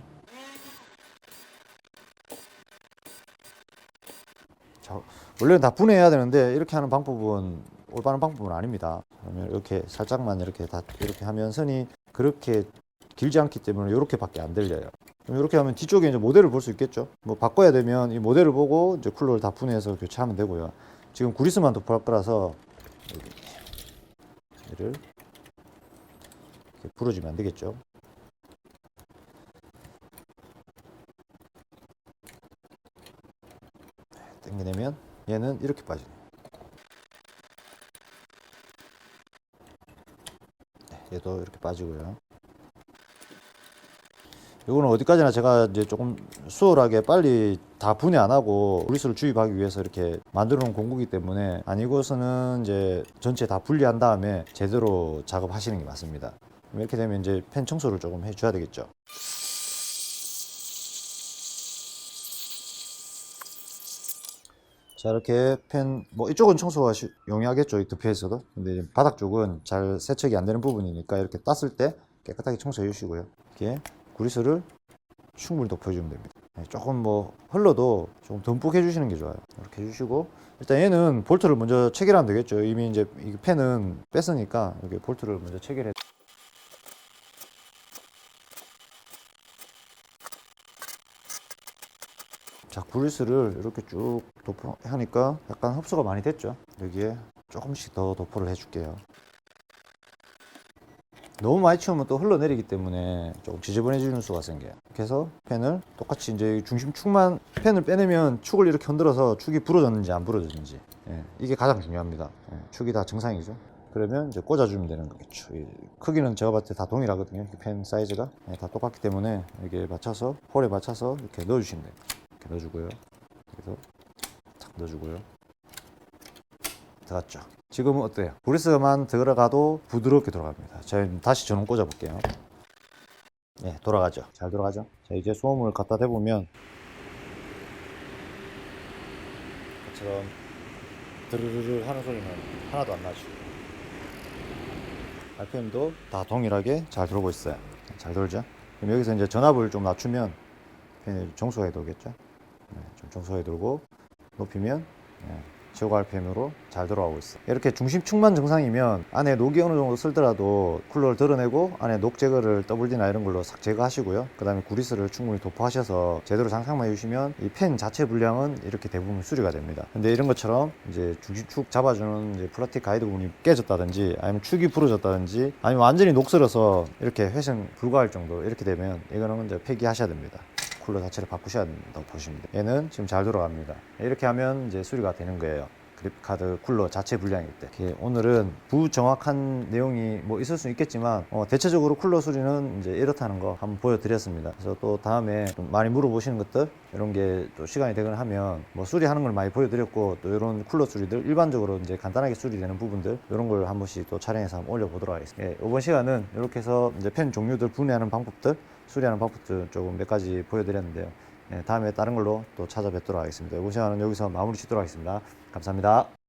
자, 원래는 다 분해해야 되는데 이렇게 하는 방법은 올바른 방법은 아닙니다. 그러면 이렇게 살짝만 이렇게 다 이렇게 하면 선이 그렇게 길지 않기 때문에 이렇게밖에 안 들려요. 그럼 이렇게 하면 뒤쪽에 이제 모델을 볼 수 있겠죠. 뭐 바꿔야 되면 이 모델을 보고 이제 쿨러를 다 분해해서 교체하면 되고요. 지금 구리스만 도포할 거라서 얘를 이렇게 부러지면 안 되겠죠. 당겨내면 얘는 이렇게 빠지네요. 얘도 이렇게 빠지고요. 이거는 어디까지나 제가 이제 조금 수월하게 빨리 다 분해 안 하고 구리스를 주입하기 위해서 이렇게 만들어 놓은 공구기 때문에 아니고서는 이제 전체 다 분리한 다음에 제대로 작업하시는 게 맞습니다. 이렇게 되면 이제 펜 청소를 조금 해줘야 되겠죠. 자 이렇게 펜 뭐 이쪽은 청소가 용이하겠죠, 이 덮여있어도. 근데 바닥 쪽은 잘 세척이 안 되는 부분이니까 이렇게 땄을 때 깨끗하게 청소해 주시고요. 이렇게 구리스를 충분히 덮어주면 됩니다. 조금 뭐 흘러도 좀 듬뿍 해주시는 게 좋아요. 이렇게 해주시고 일단 얘는 볼트를 먼저 체결하면 되겠죠. 이미 이제 이 펜은 뺐으니까 여기 볼트를 먼저 체결해. 자, 그리스를 이렇게 쭉 하니까 약간 흡수가 많이 됐죠. 여기에 조금씩 더 도포를 해줄게요. 너무 많이 치우면 또 흘러내리기 때문에 조금 지저분해지는 수가 생겨요. 그래서 펜을 똑같이 이제 중심축만 펜을 빼내면 축을 이렇게 흔들어서 축이 부러졌는지 안 부러졌는지 이게 가장 중요합니다. 축이 다 정상이죠. 그러면 이제 꽂아주면 되는 거겠죠. 이 크기는 제가 봤을 때 다 동일하거든요. 펜 사이즈가 다 똑같기 때문에 이게 맞춰서 홀에 맞춰서 이렇게 넣어주시면 돼요. 이렇게 넣어주고요. 그래서 탁 넣어주고요. 들어갔죠. 지금은 어때요? 브레스만 들어가도 부드럽게 돌아갑니다. 제가 다시 전원 꽂아 볼게요. 예, 돌아가죠. 잘 돌아가죠. 자, 이제 소음을 갖다 대보면 이처럼 드르르르 하는 소리는 하나도 안 나죠. RPM도 다 동일하게 잘 돌고 있어요. 잘 돌죠. 그럼 여기서 이제 전압을 좀 낮추면 펜이 정수하게 돌겠죠. 좀 정수하게 돌고 높이면 최고 RPM으로 잘 돌아가고 있어. 이렇게 중심축만 정상이면 안에 녹이 어느 정도 쓸더라도 쿨러를 드러내고 안에 녹 제거를 WD나 이런 걸로 싹 제거하시고요. 그 다음에 구리스를 충분히 도포하셔서 제대로 장착만 해주시면 이 펜 자체 분량은 이렇게 대부분 수리가 됩니다. 근데 이런 것처럼 이제 중심축 잡아주는 이제 플라스틱 가이드 부분이 깨졌다든지 아니면 축이 부러졌다든지 아니면 완전히 녹슬어서 이렇게 회생 불가할 정도 이렇게 되면 이거는 이제 폐기하셔야 됩니다. 쿨러 자체를 바꾸셔야 된다고 보시면 돼요. 얘는 지금 잘 돌아갑니다. 이렇게 하면 이제 수리가 되는 거예요. 그래픽카드 쿨러 자체 분량일 때. 오늘은 부정확한 내용이 뭐 있을 수 있겠지만 대체적으로 쿨러 수리는 이제 이렇다는 거 한번 보여드렸습니다. 그래서 또 다음에 좀 많이 물어보시는 것들 이런 게 또 시간이 되거나 하면 뭐 수리하는 걸 많이 보여드렸고 또 이런 쿨러 수리들 일반적으로 이제 간단하게 수리되는 부분들 이런 걸 한 번씩 또 촬영해서 한번 올려보도록 하겠습니다. 이번 시간은 이렇게 해서 이제 펜 종류들 분해하는 방법들 수리하는 방법들 조금 몇 가지 보여드렸는데요. 다음에 다른 걸로 또 찾아뵙도록 하겠습니다. 이번 시간은 여기서 마무리 짓도록 하겠습니다. 감사합니다.